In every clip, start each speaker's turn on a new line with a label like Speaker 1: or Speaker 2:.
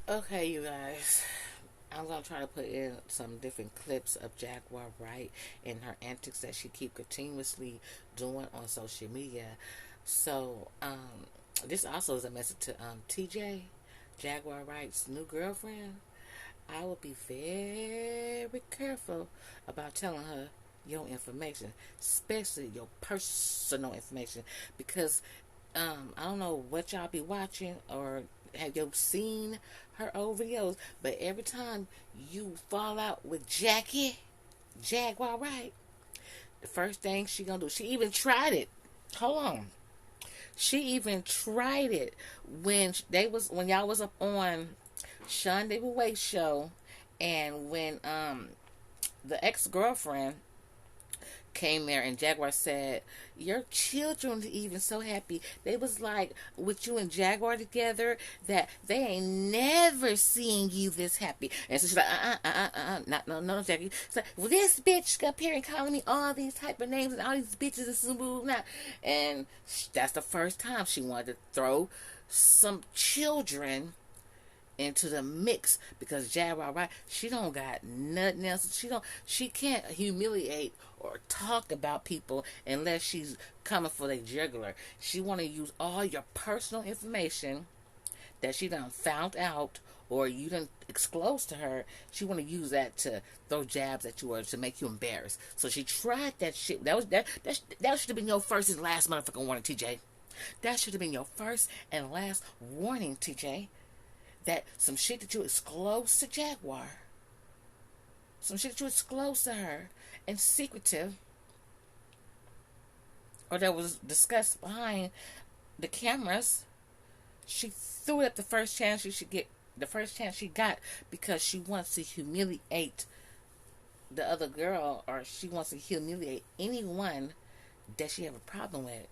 Speaker 1: Okay, you guys. I'm gonna try to put in some different clips of Jaguar Wright and her antics that she keep continuously doing on social media. So, this also is a message to TJ, Jaguar Wright's new girlfriend. I would be very careful about telling her your information, especially your personal information, because I don't know what y'all be watching or have you seen her old videos, but every time you fall out with Jaguar Wright, the first thing she gonna do, she even tried it. Hold on. She even tried it when y'all was up on Sean David Waite show, and when the ex girlfriend came there and Jaguar said, your children even so happy. They was like with you and Jaguar together that they ain't never seen you this happy. And so she's like, not no Jackie. It's like, well, this bitch up here and calling me all these type of names and all these bitches and smooth now. And that's the first time she wanted to throw some children into the mix because Jaguar, right? She don't got nothing else. She can't humiliate or talk about people unless she's coming for the jugular. She want to use all your personal information that she done found out or you done disclosed to her. She want to use that to throw jabs at you or to make you embarrassed. So she tried that shit. That should have been your first and last motherfucking warning, TJ. That should have been your first and last warning, TJ. That some shit that you disclosed to Jaguar, some shit that you disclosed to her, and secretive, or that was discussed behind the cameras, she threw it up the first chance she should get, the first chance she got, because she wants to humiliate the other girl, or she wants to humiliate anyone that she have a problem with.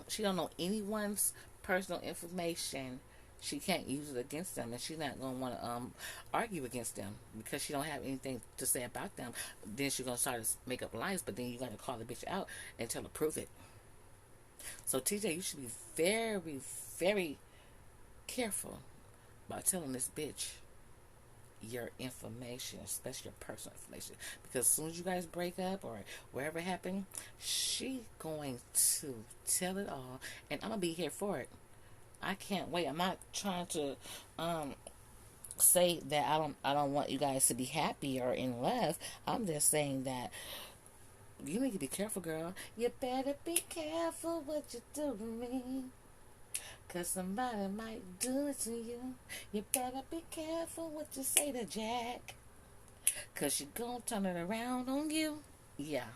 Speaker 1: She don't know anyone's personal information, she can't use it against them, and she's not gonna want to argue against them because she don't have anything to say about them. Then she's gonna start to make up lies, but then you gotta call the bitch out and tell her prove it. So TJ, you should be very, very careful about telling this bitch your information, especially your personal information, because as soon as you guys break up or wherever it happened, she going to tell it all, and I'm gonna be here for it. I can't wait. I'm not trying to say that I don't want you guys to be happy or in love. I'm just saying that you need to be careful, girl. You better be careful what you do to me, 'cause somebody might do it to you. You better be careful what you say to Jack, 'cause she gonna turn it around on you. Yeah.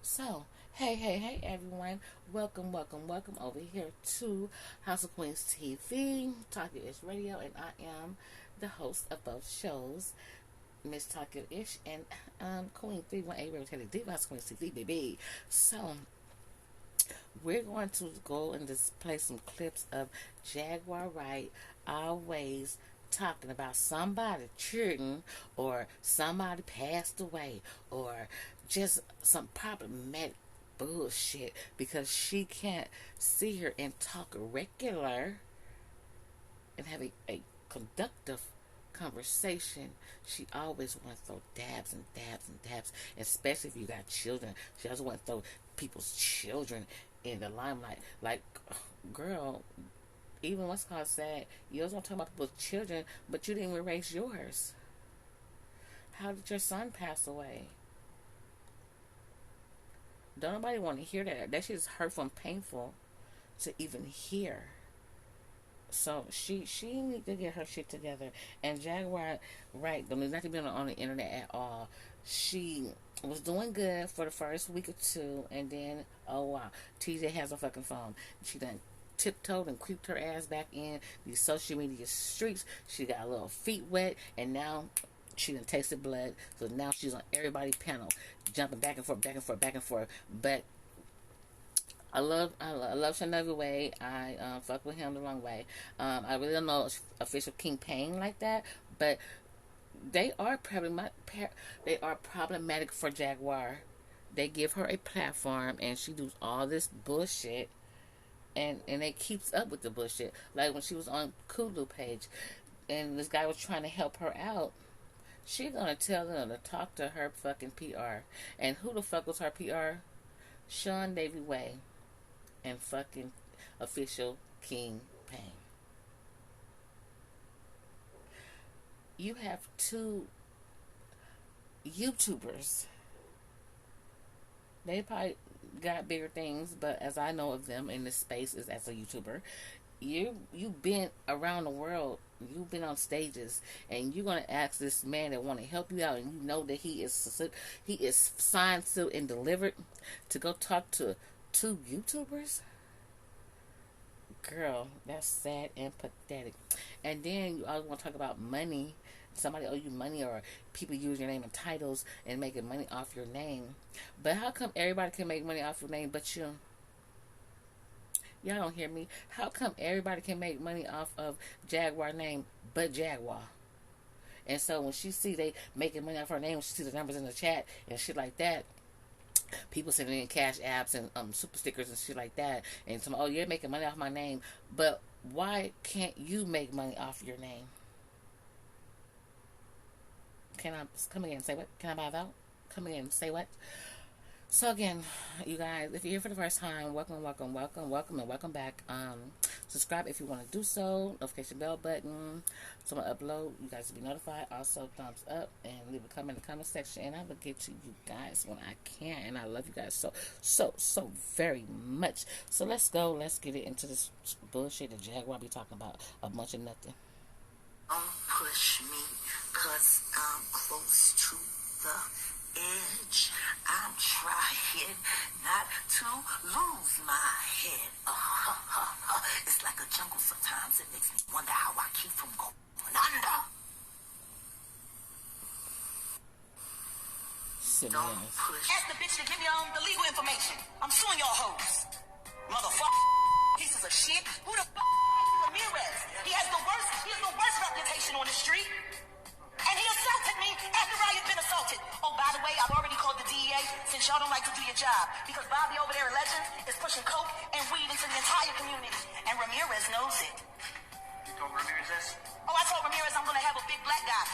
Speaker 1: So, hey, everyone. Welcome over here to House of Queens TV, TalkYoIshh Radio, and I am the host of both shows, Miss TalkYoIshh and Queen 318 Radio Diva House of Queens TV, baby. So, we're going to go and just play some clips of Jaguar Wright always talking about somebody cheating or somebody passed away or just some problematic bullshit because she can't see her and talk regular and have a conductive conversation. She always wants to throw dabs and dabs and dabs, especially if you got children. She doesn't want to throw people's children in the limelight. Like, girl, even what's called sad, you always want to talk about people's children, but you didn't even raise yours. How did your son pass away? Don't nobody want to hear that. That shit is hurtful and painful to even hear. So she need to get her shit together. And Jaguar, right, don't not to be on the internet at all. She was doing good for the first week or two, and then oh wow, TJ has a fucking phone. She done tiptoed and creeped her ass back in these social media streets. She got a little feet wet, and now she done tasted blood. So now she's on everybody's panel, jumping back and forth, back and forth, back and forth. But I love Shanavi Way. I fuck with him the wrong way. I really don't know official King Pain like that, but they are problematic for Jaguar. They give her a platform, and she does all this bullshit and it keeps up with the bullshit. Like when she was on Kulu page, and this guy was trying to help her out. She gonna tell them to talk to her fucking PR. And who the fuck was her PR? Sean Davy Way and fucking official King Payne. You have two YouTubers. They probably got bigger things, but as I know of them in this space is as a YouTuber, you've been around the world, you've been on stages, and you're gonna ask this man that want to help you out, and you know that he is signed, sealed, and delivered to go talk to two YouTubers. Girl, that's sad and pathetic. And then you always want to talk about money. Somebody owe you money, or people use your name and titles and making money off your name. But how come everybody can make money off your name but you? Y'all don't hear me. How come everybody can make money off of Jaguar name but Jaguar? And so when she see they making money off her name, when she see the numbers in the chat and shit like that, people sending in cash apps and super stickers and shit like that, and some, oh, you're making money off my name, but why can't you make money off your name? Can I come again and say what? Can I buy that? Come again and say what? So again, you guys, if you're here for the first time, welcome, welcome, welcome, welcome, and welcome back. Subscribe if you want to do so. Notification bell button. So when I upload, you guys will be notified. Also, thumbs up and leave a comment in the comment section, and I will get to you guys when I can. And I love you guys so very much. So let's go. Let's get it into this bullshit that Jaguar be talking about. A bunch of nothing.
Speaker 2: Don't push me, cause I'm close to the edge. I'm trying not to lose my head. It's like a jungle sometimes. It makes me wonder how I keep from going under. Don't push. Ask the bitch to give me the legal information. I'm suing y'all hoes. Motherfucker. Pieces of shit. Who the fuck is Ramirez? He has the worst reputation on the street. And he assaulted me after I had been assaulted. Oh, by the way, I've already called the DEA since y'all don't like to do your job. Because Bobby over there at Legends is pushing coke and weed into the entire community. And Ramirez knows it. You told Ramirez this? Oh, I told Ramirez I'm going to have a big black guy.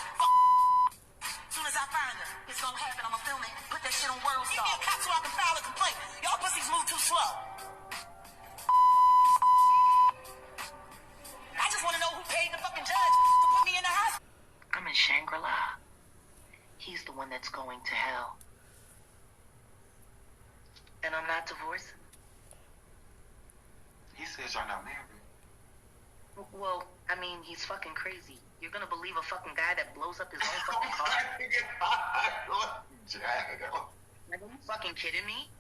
Speaker 2: As soon as I find her, it's going to happen. I'm going to film it, put that shit on World Star. Give me a cop so I can file a complaint. Y'all pussies move too slow. I just want to know who paid the fucking judge to put me in the hospital. I'm in Shangri-La. He's the one that's going to hell. And I'm not divorcing.
Speaker 3: He says you're not married.
Speaker 2: Well, I mean, he's fucking crazy. You're gonna believe a fucking guy that blows up his own fucking car? Are you fucking kidding me?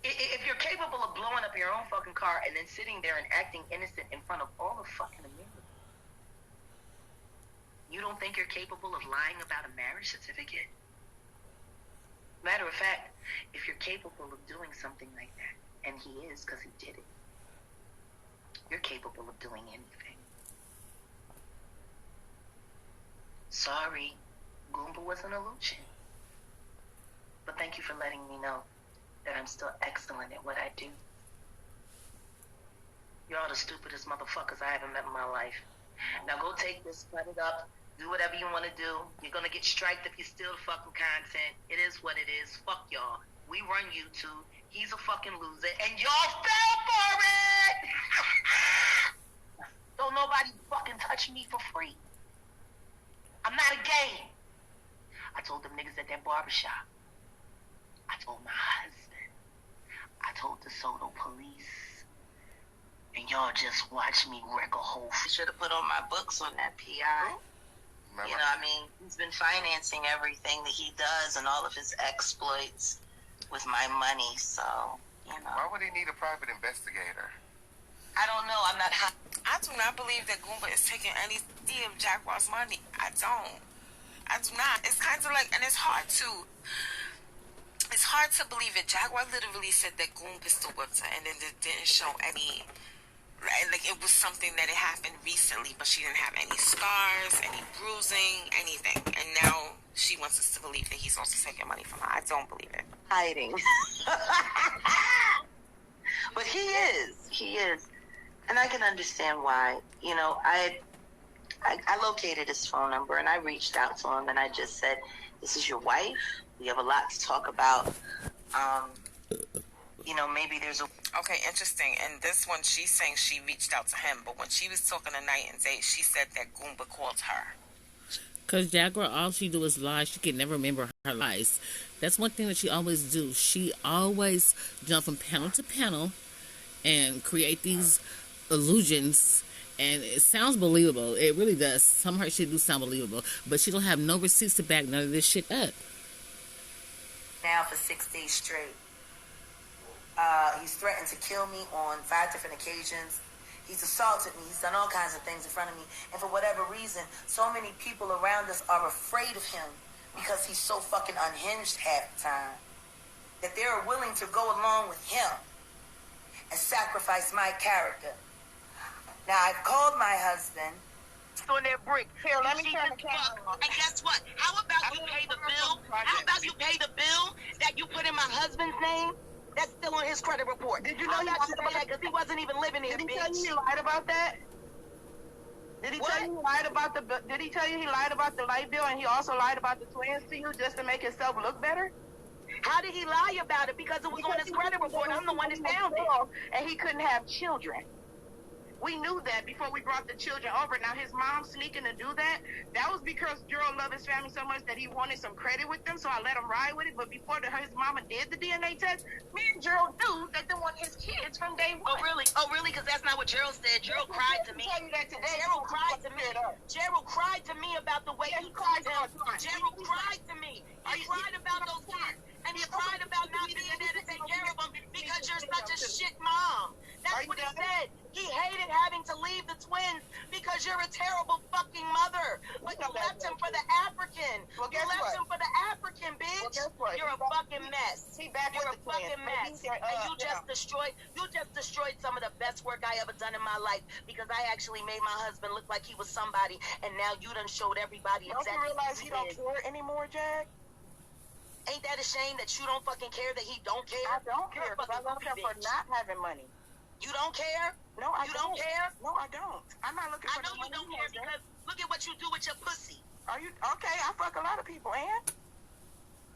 Speaker 2: If you're capable of blowing up your own fucking car and then sitting there and acting innocent in front of all of fucking America, you don't think you're capable of lying about a marriage certificate? Matter of fact, if you're capable of doing something like that, and he is because he did it, you're capable of doing anything. Sorry, Goomba was an illusion. But thank you for letting me know that I'm still excellent at what I do. You're all the stupidest motherfuckers I ever met in my life. Now go take this, cut it up, do whatever you want to do. You're going to get striked if you steal the fucking content. It is what it is. Fuck y'all. We run YouTube. He's a fucking loser. And y'all fell for it! Don't nobody fucking touch me for free. I'm not a game. I told them niggas at that barbershop. I told my husband. I told the Soto police. And y'all just watch me wreck a whole... You should have put on my books on that PI. You know, I mean, he's been financing everything that he does and all of his exploits with my money, so, you know.
Speaker 3: Why would he need a private investigator?
Speaker 2: I don't know. I'm not...
Speaker 4: I do not believe that Goomba is taking any of Jaguar's money. I don't. I do not. It's kind of like, and it's hard to believe it. Jaguar literally said that Goomba still whipped her, and then it didn't show any, like it was something that it happened recently, but she didn't have any scars, any bruising, anything. And now she wants us to believe that he's also taking money from her. I don't believe it.
Speaker 2: Hiding. But he is, and I can understand why. You know, I located his phone number and I reached out to him and I just said, "This is your wife. We have a lot to talk about. You know, maybe there's a..."
Speaker 4: Okay, interesting. And this one, she's saying she reached out to him, but when she was talking to Night and Day, she said that Goomba called her.
Speaker 1: Because Jaguar, all she do is lie. She can never remember her lies. That's one thing that she always do. She always jump from panel to panel and create these illusions. And it sounds believable. It really does. Some of her shit do sound believable. But she don't have no receipts to back none of this shit up.
Speaker 2: Now for 6 days straight. He's threatened to kill me on 5 different occasions. He's assaulted me. He's done all kinds of things in front of me. And for whatever reason, so many people around us are afraid of him because he's so fucking unhinged half the time that they're willing to go along with him and sacrifice my character. Now, I've called my husband. On their brick.
Speaker 5: Here, let me turn the camera on.
Speaker 2: And guess what? How about you pay the bill? How about you pay the bill that you put in my husband's name? That's still on his credit report.
Speaker 5: Did you know
Speaker 2: that? Because he wasn't even living here,
Speaker 5: Did he
Speaker 2: bitch.
Speaker 5: tell you he lied about that? Did he tell you he lied about the? Did he tell you he lied about the light bill and he also lied about the twins to you just to make himself look better?
Speaker 2: How did he lie about it? Because it was on his credit report. I'm the one that found it.
Speaker 5: And he couldn't have children. We knew that before we brought the children over. Now, his mom sneaking to do that, that was because Gerald loved his family so much that he wanted some credit with them, so I let him ride with it. But before his mama did the DNA test, me and Gerald knew that they want his kids from day one.
Speaker 2: Oh, really? Oh, really? Because that's not what Gerald said. Gerald cried to me. Gerald cried to me. Gerald cried to me about the way he cried to him. Gerald cried to me. He cried about those kids. And he cried about not being there to take care of them because you're such a shit mom. That's what he said. He hated having to leave the twins because you're a terrible fucking mother. But you left him for the African. You left him for the African, bitch. You're a fucking mess. You're a fucking mess. And you just destroyed some of the best work I ever done in my life because I actually made my husband look like he was somebody, and now you done showed everybody exactly.
Speaker 5: Don't you realize he don't care anymore, Jag?
Speaker 2: Ain't that a shame that you don't fucking care that he don't care?
Speaker 5: I don't care because I love him for not having money.
Speaker 2: You don't care?
Speaker 5: No, I
Speaker 2: don't. You
Speaker 5: don't.
Speaker 2: care?
Speaker 5: No, I don't. I'm not looking for the money.
Speaker 2: I know you don't care because look at what you do with your pussy.
Speaker 5: Are you okay? I fuck a lot of people, and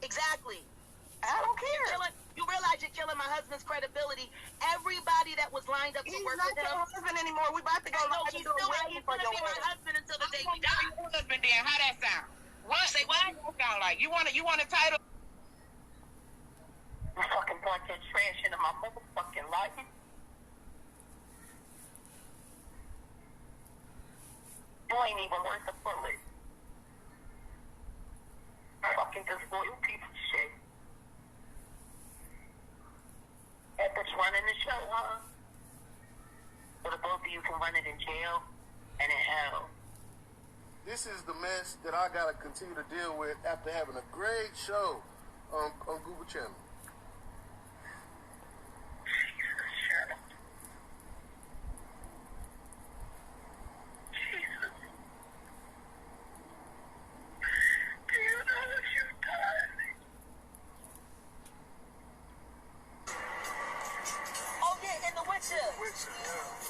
Speaker 2: exactly.
Speaker 5: I don't care.
Speaker 2: You realize you're killing my husband's credibility. Everybody that was lined up to work with him.
Speaker 5: He's not your husband anymore. We about to go.
Speaker 2: No, he's still he's gonna be my husband until the day we die.
Speaker 5: Husband, then how that sound?
Speaker 2: What? Say what?
Speaker 5: Sound like you want a title?
Speaker 2: You fucking brought that trash into my motherfucking life. You ain't even worth a bullet. Fucking disloyal piece of shit. That bitch running the show, huh? So the both of you can run it in jail and in hell.
Speaker 6: This is the mess that I gotta continue to deal with after having a great show on Google Channel.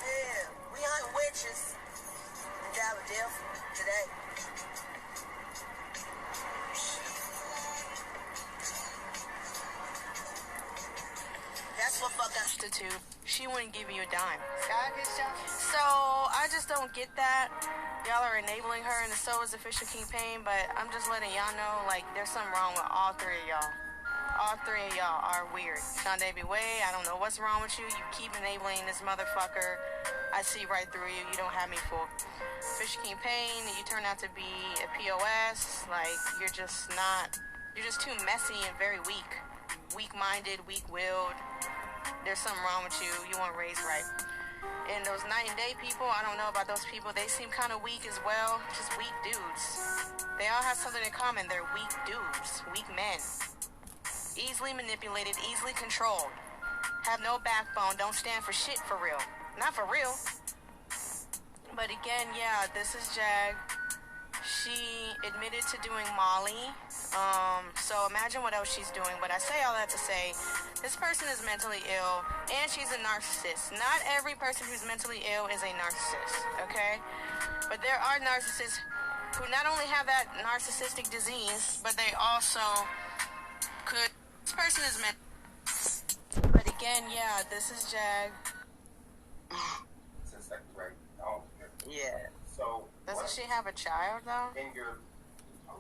Speaker 2: Yeah, we hunt witches in Philadelphia today. That's what fuck
Speaker 7: prostitute. She wouldn't give you a dime. So I just don't get that. Y'all are enabling her, and so is the Fisher King Pain, but I'm just letting y'all know, like, there's something wrong with all three of y'all. All three of y'all are weird. Sean Davy Way, I don't know what's wrong with you. You keep enabling this motherfucker. I see right through you. You don't have me fooled. Fisher King Pain, you turn out to be a POS. Like, you're just too messy and very weak. Weak-minded, weak-willed. There's something wrong with you. You weren't raised right. And those Night and Day people, I don't know about those people. They seem kind of weak as well. Just weak dudes. They all have something in common. They're weak dudes. Weak men. Easily manipulated, easily controlled. Have no backbone, don't stand for shit for real. Not for real. But again, yeah, this is Jag. She admitted to doing Molly. So imagine what else she's doing. But I say all that to say, this person is mentally ill, and she's a narcissist. Not every person who's mentally ill is a narcissist, okay? But there are narcissists who not only have that narcissistic disease, but they also could. This person is mental. But again, yeah, this is Jag.
Speaker 3: Since that correct? Oh,
Speaker 5: Yeah.
Speaker 3: so
Speaker 7: Doesn't she have a child, though?
Speaker 3: in your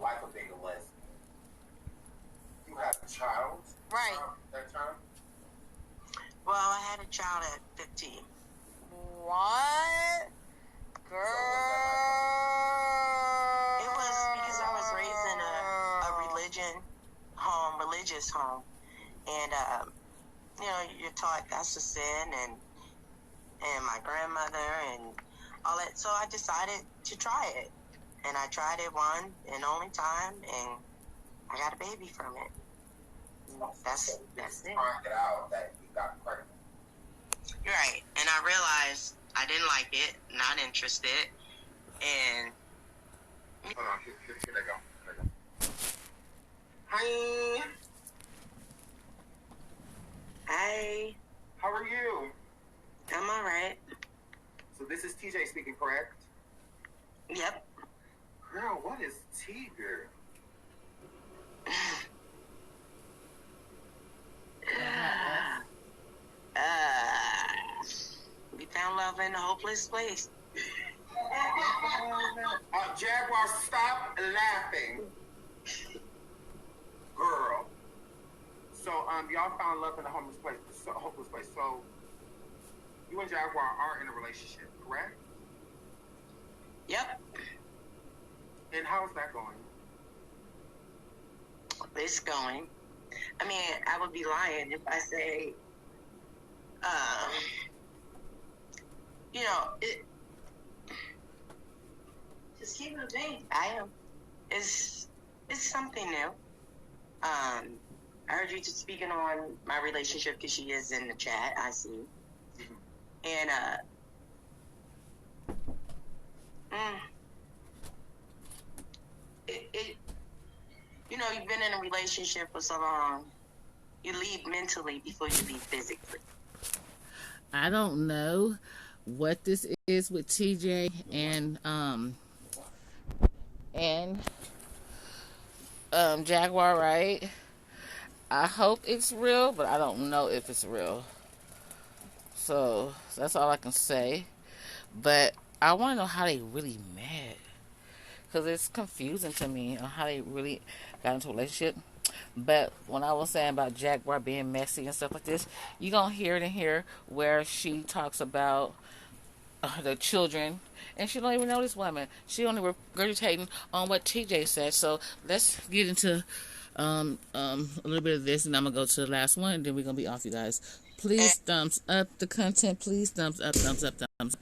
Speaker 3: life of being a lesbian, you had a child?
Speaker 7: Right.
Speaker 3: That time?
Speaker 5: Well, I had a child at 15.
Speaker 7: What? Girl.
Speaker 5: It was because I was raised in a religious home. And, you know, you're taught that's a sin and my grandmother and all that. So I decided to try it. And I tried it one and only time, and I got a baby from it. That's it.
Speaker 3: Find it out that you got pregnant.
Speaker 5: You're right. And I realized I didn't like it, not interested, and...
Speaker 3: Hold on, here they go. Here they go.
Speaker 5: Hi. Hi.
Speaker 3: How are you?
Speaker 5: I'm all right.
Speaker 3: So this is TJ speaking, correct?
Speaker 5: Yep.
Speaker 3: Girl, what is T, girl?
Speaker 5: We found love in a hopeless place.
Speaker 3: Jaguar, stop laughing. Girl. So, y'all found love in a hopeless place. So, you and Jaguar are in a relationship, correct?
Speaker 5: Yep.
Speaker 3: And how is that going?
Speaker 5: It's going. I mean, I would be lying if I say, you know, just keep it vague. I am. It's something new. I heard you just speaking on my relationship because she is in the chat. I see. And you know, you've been in a relationship for so long, you leave mentally before you leave physically.
Speaker 1: I don't know what this is with TJ and Jaguar, right? I hope it's real, but I don't know if it's real. So that's all I can say. But I want to know how they really met, because it's confusing to me on how they really got into a relationship. But when I was saying about Jaguar being messy and stuff like this, you're going to hear it in here where she talks about the children, and she don't even know this woman. She only regurgitating on what TJ said. So let's get into a little bit of this, and I'm going to go to the last one, and then we're going to be off, you guys. Please thumbs up the content. Please thumbs up, thumbs up, thumbs up.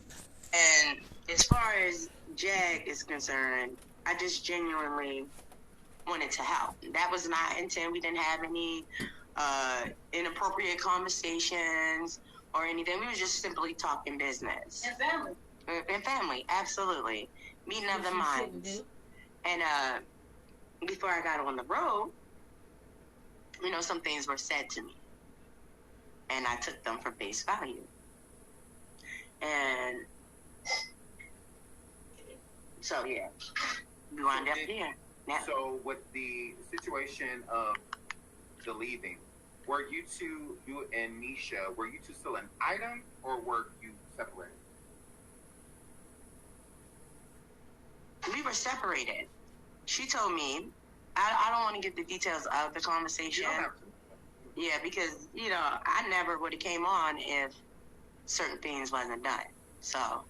Speaker 5: And as far as Jag is concerned, I just genuinely wanted to help. That was not intent. We didn't have any inappropriate conversations or anything. We were just simply talking business.
Speaker 7: And family.
Speaker 5: And family, absolutely. Meeting of the minds. And before I got on the road, you know, some things were said to me. And I took them for face value. And so, yeah, we wound up there. Yeah.
Speaker 3: So with the situation of the leaving, were you two, you and Nisha, were you two still an item, or were you separated?
Speaker 5: We were separated. She told me, I don't want to get the details of the conversation.
Speaker 3: You don't have to.
Speaker 5: Yeah, because, you know, I never would have came on if certain things wasn't done. So,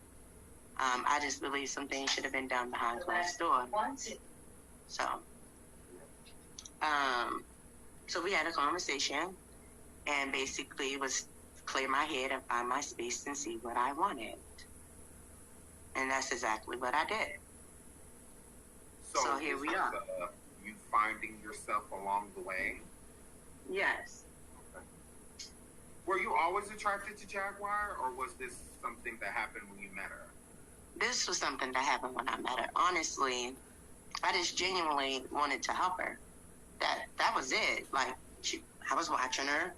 Speaker 5: I just believe some things should have been done behind closed doors. So, so we had a conversation, and basically it was clear my head and find my space and see what I wanted. And that's exactly what I did. So here we are.
Speaker 3: You finding yourself along the way?
Speaker 5: Yes.
Speaker 3: Okay. Were you always attracted to Jaguar, or was this something that happened when you met her?
Speaker 5: This was something that happened when I met her. Honestly, I just genuinely wanted to help her. That was it. Like, I was watching her.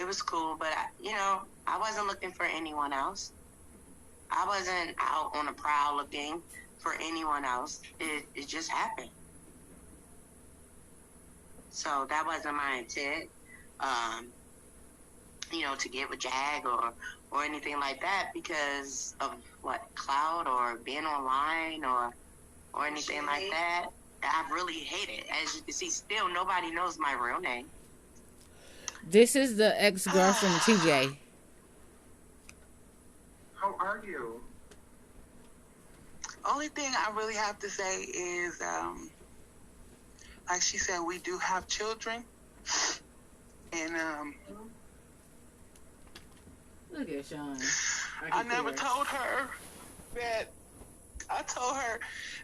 Speaker 5: It was cool, but I wasn't looking for anyone else. I wasn't out on a prowl looking for anyone else. It just happened. So that wasn't my intent, to get with Jag or anything like that because of clout or being online or anything like that. I really hate it. As you can see, still nobody knows my real name.
Speaker 1: This is the ex-girlfriend of TJ.
Speaker 3: How are you?
Speaker 8: Only thing I really have to say is, like she said, we do have children. And,
Speaker 1: look at Sean.
Speaker 8: I never told her that. I told her,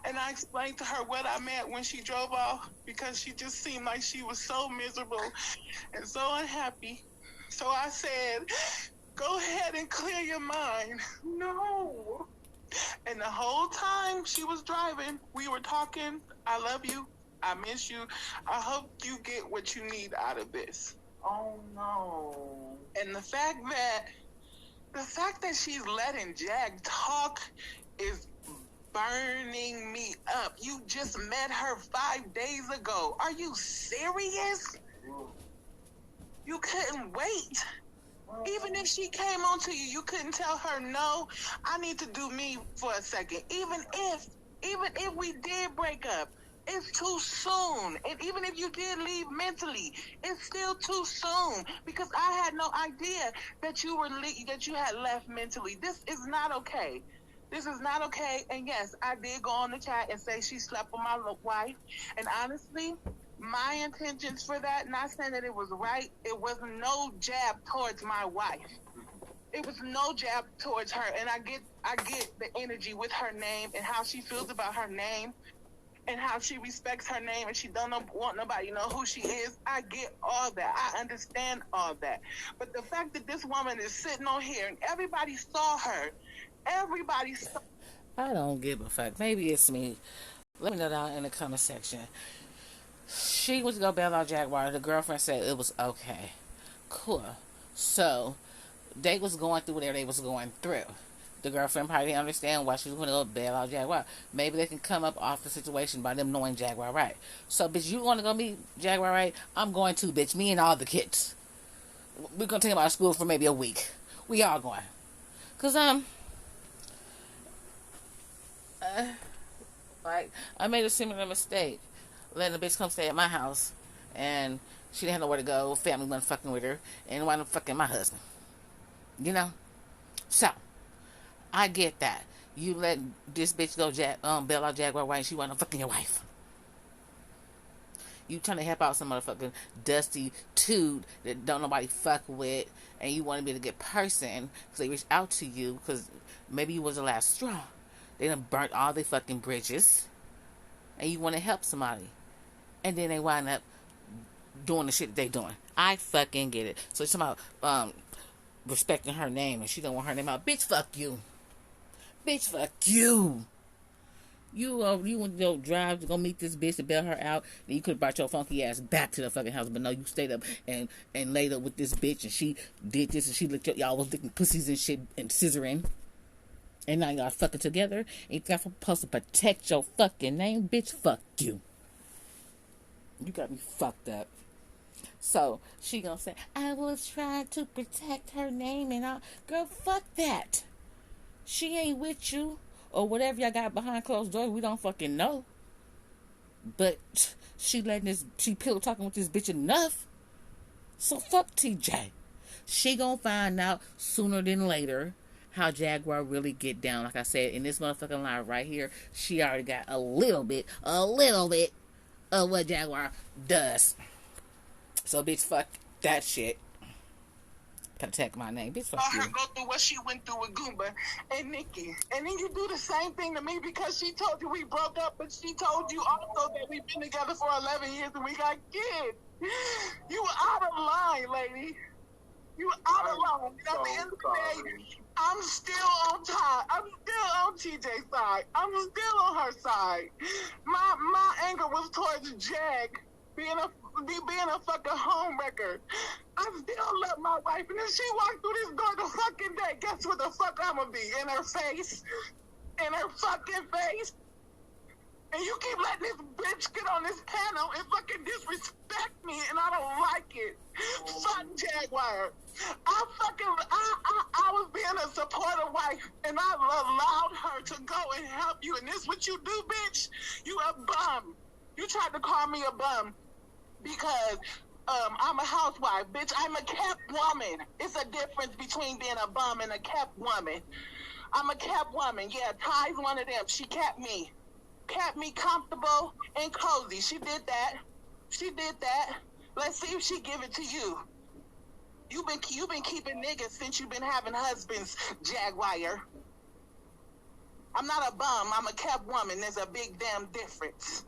Speaker 8: and I explained to her what I meant when she drove off because she just seemed like she was so miserable and so unhappy. So I said, go ahead and clear your mind. No. And the whole time she was driving, we were talking. I love you. I miss you. I hope you get what you need out of this.
Speaker 3: Oh, no.
Speaker 8: And the fact that she's letting Jag talk is burning me up. You just met her 5 days ago. Are you serious? You couldn't wait. Even if she came on to you, you couldn't tell her, no, I need to do me for a second. Even if we did break up, it's too soon. And even if you did leave mentally, it's still too soon because I had no idea that you had left mentally. This is not okay. This is not okay. And yes, I did go on the chat and say she slept with my wife. And honestly, my intentions for that, not saying that it was right, it was no jab towards my wife. It was no jab towards her. And I get the energy with her name and how she feels about her name and how she respects her name and she don't want nobody to know who she is. I get all that. I understand all that. But the fact that this woman is sitting on here and everybody saw her,
Speaker 1: I don't give a fuck. Maybe it's me. Let me know down in the comment section. She went to go bail out Jaguar. The girlfriend said it was okay. Cool. So, they was going through whatever they was going through. The girlfriend probably didn't understand why she was going to go bail out Jaguar. Maybe they can come up off the situation by them knowing Jaguar Wright. So, bitch, you want to go meet Jaguar Wright? I'm going too, bitch. Me and all the kids. We're going to take him out of school for maybe a week. We all going. Because, I made a similar mistake. Letting the bitch come stay at my house. And she didn't have nowhere to go. Family wasn't fucking with her. And wound up fucking my husband. You know? So, I get that. You let this bitch go bail out Jaguar Wright and she wound up fucking your wife. You trying to help out some motherfucking dusty dude that don't nobody fuck with. And you want to be a good person. Because they reached out to you. Because maybe you was the last straw. They done burnt all their fucking bridges. And you want to help somebody. And then they wind up doing the shit that they doing. I fucking get it. So it's about respecting her name. And she don't want her name out. Bitch, fuck you. Bitch, fuck you. You want to go drive to go meet this bitch to bail her out. Then you could have brought your funky ass back to the fucking house. But no, you stayed up and laid up with this bitch. And she did this and she licked y'all was licking pussies and shit and scissoring. And now y'all fucking together. Ain't that supposed to protect your fucking name? Bitch, fuck you. You got me fucked up. So, she gonna say, I was trying to protect her name and all. Girl, fuck that. She ain't with you. Or whatever y'all got behind closed doors, we don't fucking know. But she pillow talking with this bitch enough. So fuck TJ. She gonna find out sooner than later how Jaguar really get down. Like I said, in this motherfucking line right here, she already got a little bit of what Jaguar does. So, bitch, fuck that shit. Protect my name. Bitch, fuck you.
Speaker 8: Her go through what she went through with Goomba and Nikki. And then you do the same thing to me because she told you we broke up, but she told you also that we've been together for 11 years and we got kids. You were out of line, lady. You were out of line. At the end of the day, I'm still on top. I'm still on TJ's side. I'm still on her side. My anger was towards Jag being a fucking homewrecker. I still love my wife, and if she walked through this door the fucking day, guess what the fuck I'ma be? In her face. In her fucking face. And you keep letting this bitch get on this panel and fucking disrespect me, and I don't like it. Fuck Jaguar. I was being a supportive wife, and I allowed her to go and help you. And this what you do, bitch? You a bum. You tried to call me a bum because I'm a housewife. Bitch, I'm a kept woman. It's a difference between being a bum and a kept woman. I'm a kept woman. Yeah, Ty's one of them. She kept me comfortable and cozy. She did that. Let's see if she give it to you. You've been keeping niggas since you've been having husbands, Jaguar. I'm not a bum. I'm a kept woman. There's a big damn difference.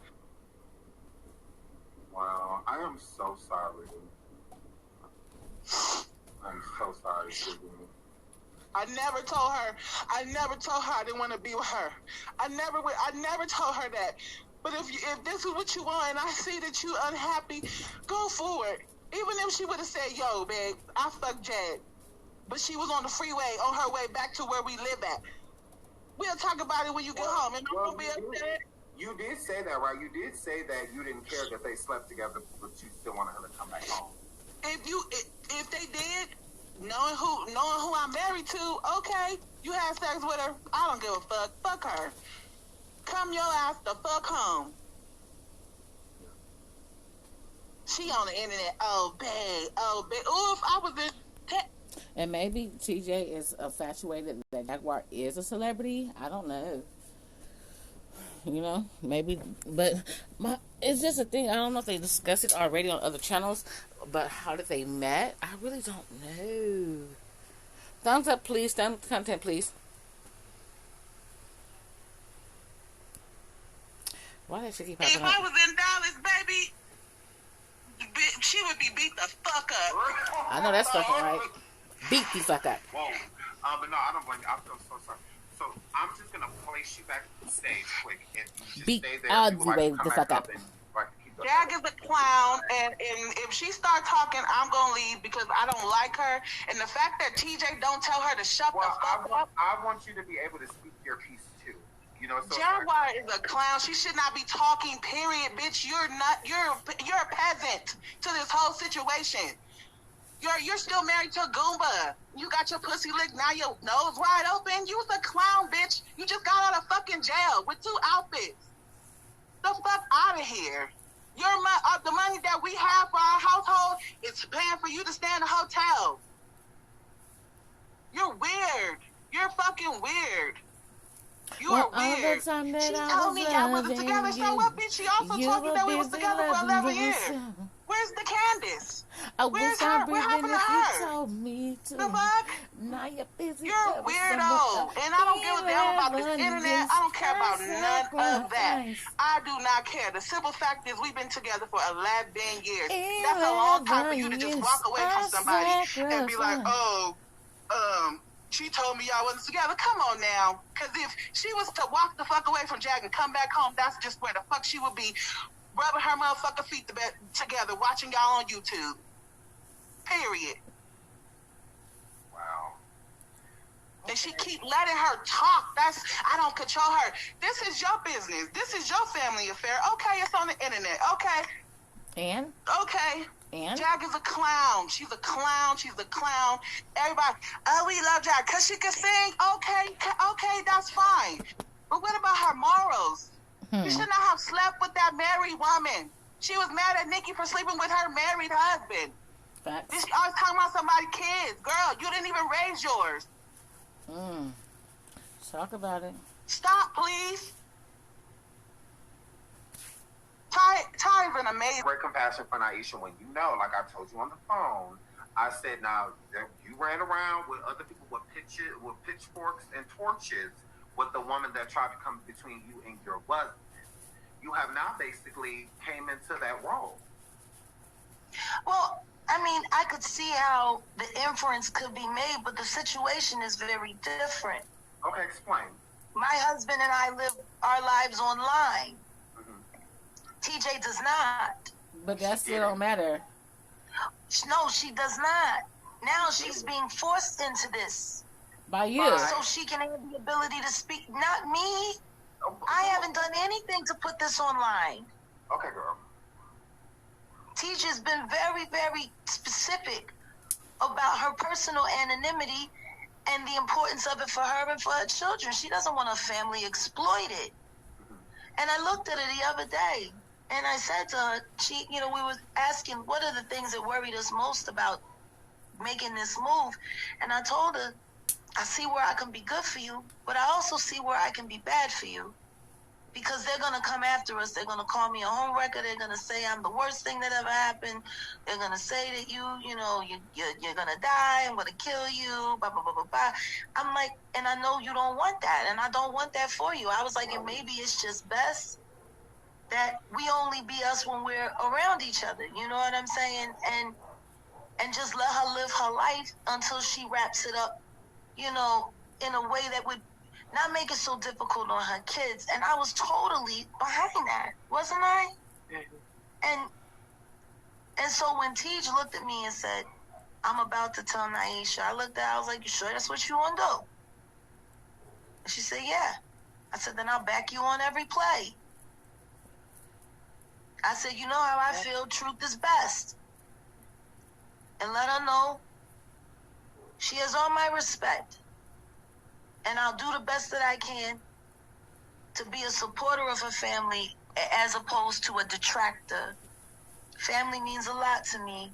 Speaker 3: Wow, I am so sorry. I'm so sorry, Susan.
Speaker 8: I never told her I didn't want to be with her. I never told her that. But if this is what you want and I see that you unhappy, go for it. Even if she would have said, yo, babe, I fucked Jag. But she was on the freeway on her way back to where we live at. We'll talk about it when you get home. And I'm going to be upset.
Speaker 3: You did say that, right? You did say that you didn't care that they slept together, but you still wanted her to come back home.
Speaker 8: If they did, knowing who I'm married to, okay, you had sex with her. I don't give a fuck. Fuck her. Come your ass the fuck home. She on the internet. Oh, babe. Oh, if I was in...
Speaker 1: And maybe TJ is infatuated that Jaguar is a celebrity. I don't know. You know, maybe, but it's just a thing. I don't know if they discussed it already on other channels, but how did they met? I really don't know. Thumbs up, please. Thumbs content, please. Why did she keep popping
Speaker 8: If
Speaker 1: up?
Speaker 8: I was in Dallas, baby, she would be beat the fuck up.
Speaker 1: I know that's fucking right. Beat the fuck up.
Speaker 3: Whoa. But no, I don't blame you. I feel so sorry. So I'm just gonna place you back to the stage quick, and you just
Speaker 1: Beat
Speaker 3: stay there.
Speaker 1: all
Speaker 3: People
Speaker 1: the way
Speaker 3: to come
Speaker 1: the
Speaker 3: back
Speaker 1: fuck up.
Speaker 3: and, like, keep the-
Speaker 8: Jag is a clown, and if she start talking, I'm gonna leave because I don't like her. And the fact that TJ don't tell her to shut
Speaker 3: Well,
Speaker 8: the fuck up.
Speaker 3: I want you to be able to speak your piece too. You know, so
Speaker 8: Jaguar is a clown. She should not be talking. Period, bitch. You're a peasant to this whole situation. You're still married to a Goomba. You got your pussy licked. Now your nose wide open. You was a clown, bitch. You just got out of fucking jail with 2 outfits. The fuck out of here. The money that we have for our household is paying for you to stay in a hotel. You're weird. You're fucking weird. You are weird. She told me y'all wasn't together, so what, bitch? She also told me that we was together for 11 years. Where's the Candace? Where's her? What happened to her?
Speaker 1: Told me to.
Speaker 8: The fuck?
Speaker 1: Now you're busy.
Speaker 8: You're a weirdo. And I don't give a damn about this internet. I don't care about none of that. I do not care. The simple fact is we've been together for 11 years. That's a long time for you to just walk away from somebody and be like, oh, she told me y'all wasn't together. Come on now. Because if she was to walk the fuck away from Jag and come back home, that's just where the fuck she would be, rubbing her motherfucking feet together, watching y'all on YouTube. Period.
Speaker 3: wow.
Speaker 8: And she keep letting her talk. I don't control her. This is your business. This is your family affair. Okay, it's on the internet. Okay.
Speaker 1: And?
Speaker 8: Okay.
Speaker 1: And?
Speaker 8: Jag is a clown. She's a clown. She's a clown. Everybody, oh, we love Jag because she can sing. Okay, that's fine. But what about her morals? You should not have slept with that married woman. She was mad at Nikki for sleeping with her married husband.
Speaker 1: Facts.
Speaker 8: She always talking about somebody's kids. Girl, you didn't even raise yours.
Speaker 1: Talk about it.
Speaker 8: Stop, please. Ty is an amazing...
Speaker 3: Great compassion for Naisha when you know, like I told you on the phone, I said, now, you ran around with other people with pitchforks and torches with the woman that tried to come between you and your husband. You have now basically came into that role.
Speaker 2: Well, I mean, I could see how the inference could be made, but the situation is very different.
Speaker 3: Okay, explain.
Speaker 2: My husband and I live our lives online. TJ does not.
Speaker 1: But that still don't matter.
Speaker 2: No, she does not. Now she's being forced into this.
Speaker 1: By you.
Speaker 2: So she can have the ability to speak. Not me. I haven't done anything to put this online.
Speaker 3: Okay, girl.
Speaker 2: Teacher's been very, very specific about her personal anonymity and the importance of it for her and for her children. She doesn't want her family exploited. And I looked at her the other day, and I said to her, we were asking, what are the things that worried us most about making this move? And I told her, I see where I can be good for you, but I also see where I can be bad for you. Because they're going to come after us. They're going to call me a homewrecker. They're going to say I'm the worst thing that ever happened. They're going to say that you're going to die. I'm going to kill you. Blah, blah, blah, blah, blah. I'm like, and I know you don't want that. And I don't want that for you. I was like, and maybe it's just best that we only be us when we're around each other. You know what I'm saying? And just let her live her life until she wraps it up, in a way that would not make it so difficult on her kids. And I was totally behind that, wasn't I? Mm-hmm. And so when Tej looked at me and said, I'm about to tell Naisha, I looked at her, I was like, you sure that's what you want to do? And she said, yeah. I said, then I'll back you on every play. I said, you know how I feel, truth is best. And let her know she has all my respect. And I'll do the best that I can to be a supporter of her family as opposed to a detractor. Family means a lot to me.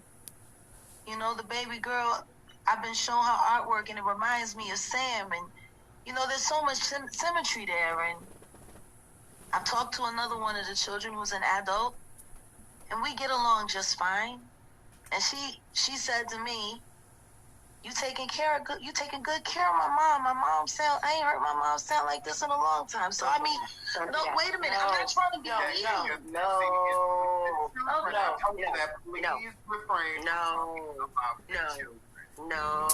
Speaker 2: The baby girl, I've been showing her artwork and it reminds me of Sam. And, there's so much symmetry there. And I've talked to another one of the children who's an adult, and we get along just fine. And she said to me, You taking good care of my mom. I ain't heard my mom sound like this in a long time. So, I mean, no, wait a minute. I'm not trying to be mean.
Speaker 9: No.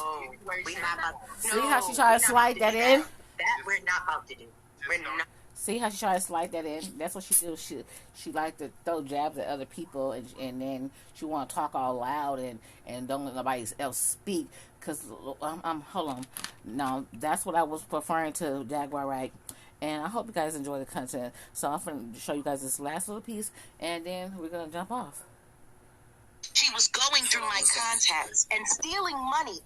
Speaker 9: We not about to.
Speaker 1: See how she tried to slide that in?
Speaker 9: That we're not about to do. We're not.
Speaker 1: See how she tried to slide that in? That's what she do. She like to throw jabs at other people, and then she want to talk all loud and don't let nobody else speak. Because hold on. No, that's what I was referring to, Jaguar, right? And I hope you guys enjoy the content. So I'm going to show you guys this last little piece, and then we're going to jump off.
Speaker 2: She was going through my contacts and stealing money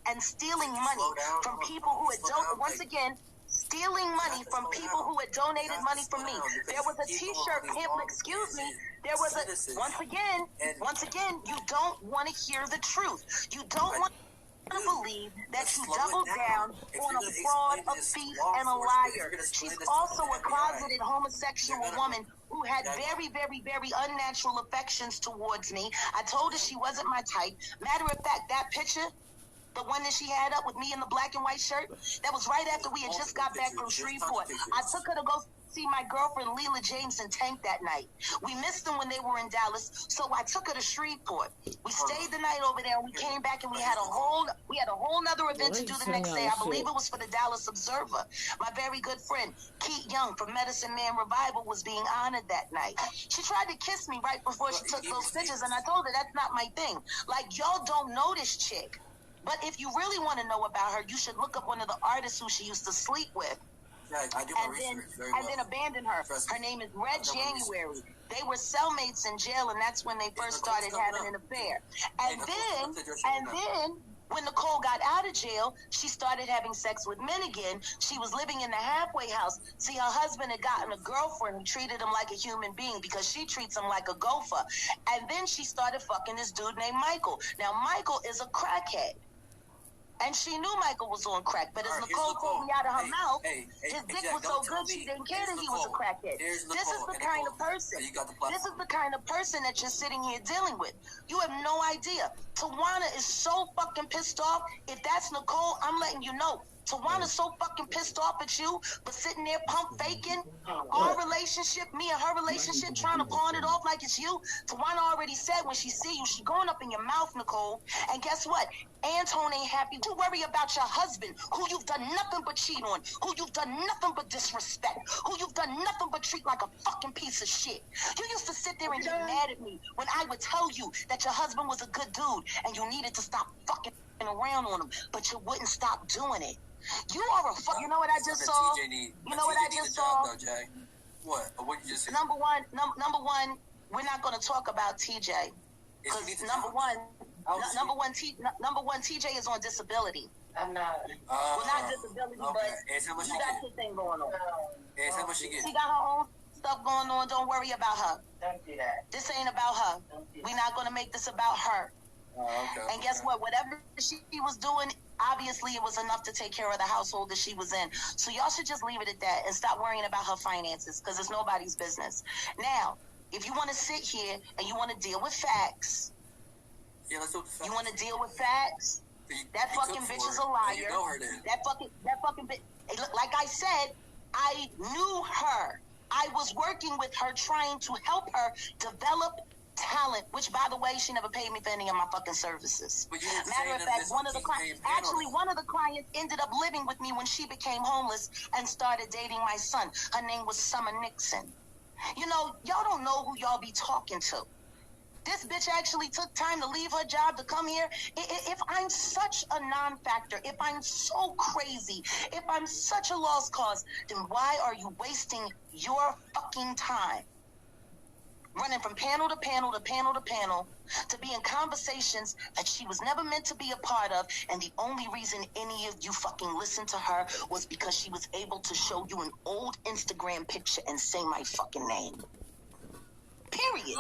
Speaker 2: from people who had once again, stealing money from people who had donated money from me. There was a T-shirt pamphlet, excuse me. There was a, once again, you don't want to hear the truth. You don't want to believe that she doubled down on a fraud, a thief, and a liar. She's also a closeted homosexual woman who had very, very, very unnatural affections towards me. I told her she wasn't my type. Matter of fact, that picture, the one that she had up with me in the black and white shirt, that was right after we had just got back from Shreveport. I took her to go see my girlfriend Leela James and Tank that night. We missed them when they were in Dallas, so I took her to Shreveport. We stayed the night over there, and we came back, and we had a whole nother event to do the next day. I believe it was for the Dallas Observer. My very good friend Keith Young from Medicine Man Revival was being honored that night. She tried to kiss me right before she took those pictures, and I told her that's not my thing. Like, y'all don't know this chick. But if you really want to know about her, you should look up one of the artists who she used to sleep with.
Speaker 9: Right, I do
Speaker 2: and then abandon her. Her name is Red January. They were cellmates in jail, and that's when they first started having an affair. And then when Nicole got out of jail, she started having sex with men again. She was living in the halfway house. See, her husband had gotten a girlfriend who treated him like a human being because she treats him like a gopher. And then she started fucking this dude named Michael. Now, Michael is a crackhead. And she knew Michael was on crack, but as Nicole told me out of her mouth, his dick was so good she didn't care that he was a crackhead. This is the kind of person. This is the kind of person that you're sitting here dealing with. You have no idea. Tawana is so fucking pissed off. If that's Nicole, I'm letting you know. Tawana's so fucking pissed off at you for sitting there pump faking our relationship, me and her relationship, trying to pawn it off like it's you. Tawana already said when she see you, she going up in your mouth, Nicole. And guess what? Antone ain't happy. To worry about your husband, who you've done nothing but cheat on, who you've done nothing but disrespect, who you've done done nothing but treat like a fucking piece of shit. You used to sit there and get mad at me when I would tell you that your husband was a good dude and you needed to stop fucking around on him, but you wouldn't stop doing it. You are a fuck. You know what I just saw? You know what I just saw?
Speaker 10: What? What you just said?
Speaker 2: Number one, we're not going to talk about TJ because number one, TJ is on disability.
Speaker 5: I'm not.
Speaker 2: Well, not disability, but
Speaker 10: she got
Speaker 2: this thing going on.
Speaker 10: How much she get?
Speaker 2: She got her own stuff going on. Don't worry about her.
Speaker 5: Don't do that.
Speaker 2: This ain't about her. We're not going to make this about her.
Speaker 10: Okay.
Speaker 2: And guess what? Whatever she was doing, obviously it was enough to take care of the household that she was in. So y'all should just leave it at that and stop worrying about her finances because it's nobody's business. Now, if you want to sit here and you want to deal with facts,
Speaker 10: let's do the facts.
Speaker 2: You want to deal with facts? That fucking bitch is a liar.
Speaker 10: You know her then.
Speaker 2: That fucking bitch. Like I said, I knew her. I was working with her, trying to help her develop talent, which, by the way, she never paid me for any of my fucking services. Matter of fact, one of the clients ended up living with me when she became homeless and started dating my son. Her name was Summer Nixon. You know, y'all don't know who y'all be talking to. This bitch actually took time to leave her job to come here. If I'm such a non-factor, if I'm so crazy, if I'm such a lost cause, then why are you wasting your fucking time running from panel to panel to panel to panel to be in conversations that she was never meant to be a part of, and the only reason any of you fucking listened to her was because she was able to show you an old Instagram picture and say my fucking name. Period.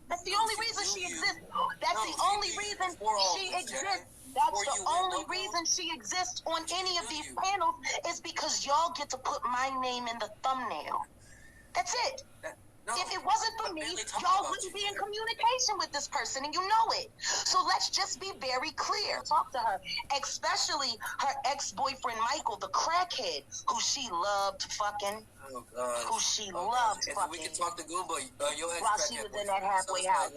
Speaker 2: That's the only reason she exists. That's the only reason she exists. That's the only reason she exists on any of these panels is because y'all get to put my name in the thumbnail. That's it. If it wasn't for me, y'all wouldn't be in communication with this person, and you know it. So let's just be very clear. Talk to her, especially her ex-boyfriend, Michael, the crackhead, who she loved fucking. Who she loved fucking.
Speaker 10: We can talk to Goomba.
Speaker 2: While she was in that halfway house.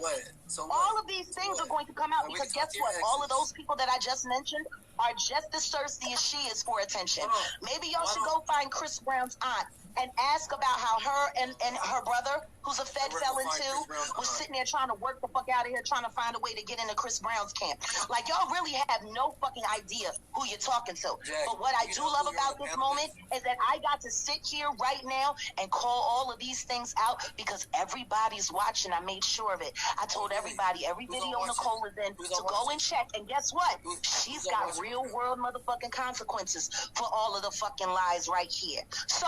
Speaker 2: All of these things are going to come out because guess what? All of those people that I just mentioned are just as thirsty as she is for attention. Maybe y'all should go find Chris Brown's aunt and ask about how her and her brother, who's a Fed felon too, was sitting there trying to work the fuck out of here, trying to find a way to get into Chris Brown's camp. Like, y'all really have no fucking idea who you're talking to. But what I do love about this moment is that I got to sit here right now and call all of these things out because everybody's watching. I made sure of it. I told everybody, every video Nicole is in, to go and check. And guess what? She's got real world motherfucking consequences for all of the fucking lies right here. So,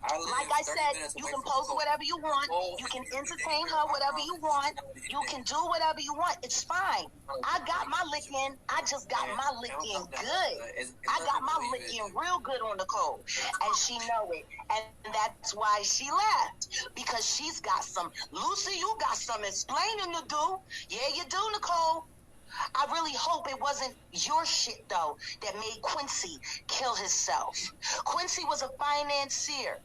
Speaker 2: like I said, you can post whatever you want. You can entertain her whatever you want. You can do whatever you want. It's fine. I got my lick in. I just got my lick in good. I got my lick in real good on Nicole. And she know it. And that's why she left. Because she's got some, Lucy, you got some explaining to do. Yeah, you do, Nicole. I really hope it wasn't your shit, though, that made Quincy kill himself. Quincy was a financier.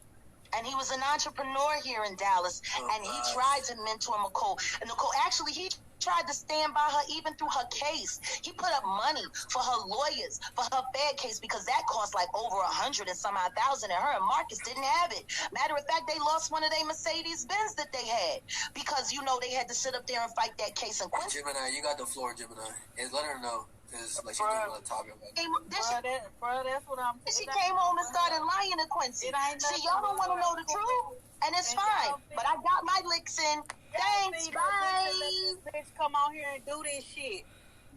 Speaker 2: And he was an entrepreneur here in Dallas, and he tried to mentor Nicole. And Nicole, actually, he tried to stand by her even through her case. He put up money for her lawyers, for her bad case, because that cost like over 100 and some odd thousand, and her and Marcus didn't have it. Matter of fact, they lost one of their Mercedes-Benz that they had because, you know, they had to sit up there and fight that case. And
Speaker 10: Gemini, you got the floor, Gemini. Let her know. Like she's doing a topic about
Speaker 5: that's what I'm saying.
Speaker 2: She came home and started lying to Quincy. See, y'all don't want to know the truth, and it's fine. But I got my licks in. Thanks, bye.
Speaker 5: This bitch come on here and do this shit.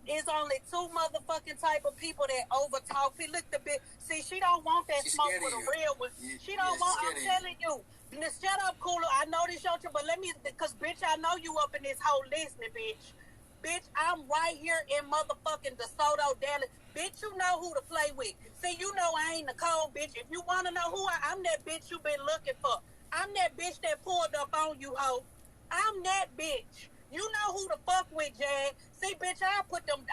Speaker 5: It's only two motherfucking type of people that overtalk. Look, the bitch. See, she don't want that smoke for the real one. She don't want. I'm telling you. Shut up, Cooler. I know this your but let me, because bitch, I know you up in this whole listening, bitch. Bitch, I'm right here in motherfucking DeSoto, Dallas. Bitch, you know who to play with. See, you know I ain't Nicole, bitch. If you want to know who I'm that bitch you been looking for. I'm that bitch that pulled up on you, ho. I'm that bitch. You know who to fuck with, Jag. See, bitch, I put them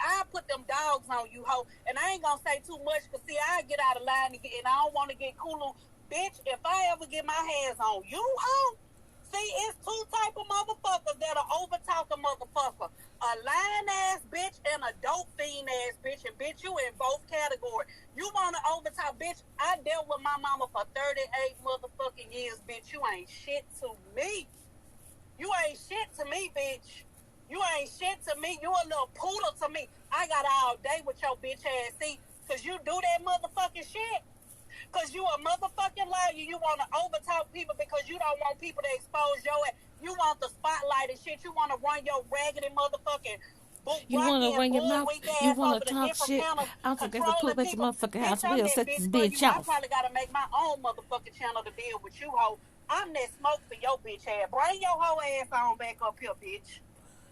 Speaker 5: dogs on you, ho. And I ain't gonna say too much, because, see, I get out of line and I don't want to get cool. Bitch, if I ever get my hands on you, ho, see, it's two type of motherfuckers that'll overtalk a motherfucker.
Speaker 11: a lying ass bitch and a dope fiend ass bitch, and bitch, you in both categories. You want to overtop, bitch? I dealt with my mama for 38 motherfucking years, bitch. You ain't shit to me. You ain't shit to me, bitch. You ain't shit to me. You a little poodle to me. I got all day with your bitch ass. See, cause you do that motherfucking shit. Cause you a motherfucking liar. You want to overtalk people because you don't want people to expose your ass. You want the spotlight and shit. You want to run your raggedy motherfucking
Speaker 1: you want to run your mouth. You want to talk shit. I'm forgetting to pull up at your motherfucking house. We'll set this bitch off.
Speaker 11: I probably got to make my own motherfucking channel to deal with you, hoe. I'm that smoke for your bitch ass. Bring your hoe ass on back up here, bitch.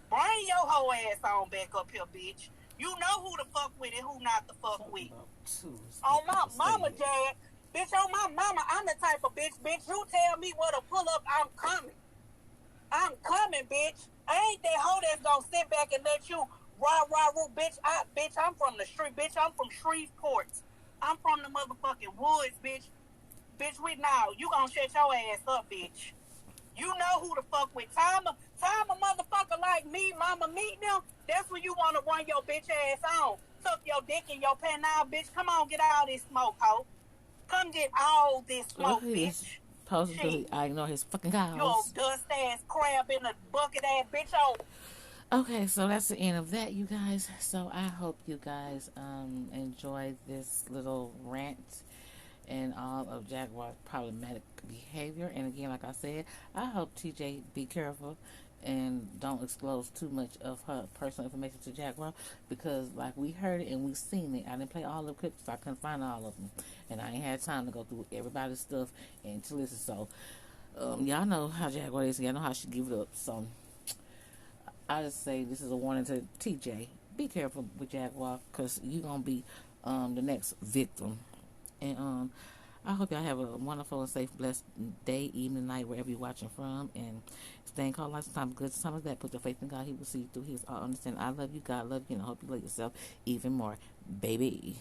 Speaker 11: Bring your hoe ass on back up here, bitch. You know who to fuck with and who not to fuck with. On my mama, Jag. Bitch, on my mama, I'm the type of bitch, you tell me where to pull up, I'm coming. I'm coming, bitch. I ain't that hoe that's gonna sit back and let you rah, bitch. I'm from the street, bitch. I'm from Shreveport. I'm from the motherfucking woods, bitch. Bitch, you gonna shut your ass up, bitch. You know who to fuck with. Time a motherfucker like me, mama meet them, that's when you wanna run your bitch ass on. Tuck your dick in your pen now, bitch. Come on, get all this smoke, hoe. Come get all this smoke, bitch.
Speaker 1: Supposedly, I ignore his fucking calls.
Speaker 11: You old dust ass crab in a bucket ass bitch.
Speaker 1: Okay, so that's the end of that, you guys. So I hope you guys enjoy this little rant and all of Jaguar's problematic behavior. And again, like I said, I hope TJ be careful and don't disclose too much of her personal information to Jaguar, because like we heard it and we seen it. I didn't play all the clips, so I couldn't find all of them, and I ain't had time to go through everybody's stuff and to listen. So y'all know how Jaguar is. Y'all know how she give it up. So I just say this is a warning to TJ. Be careful with Jaguar, because you gonna be the next victim. And I hope y'all have a wonderful and safe, blessed day, evening, night, wherever you're watching from. And staying called life sometimes good, sometimes bad. Put your faith in God. He will see you through. He is all understanding. I love you. God love you. And I hope you love yourself even more. Baby.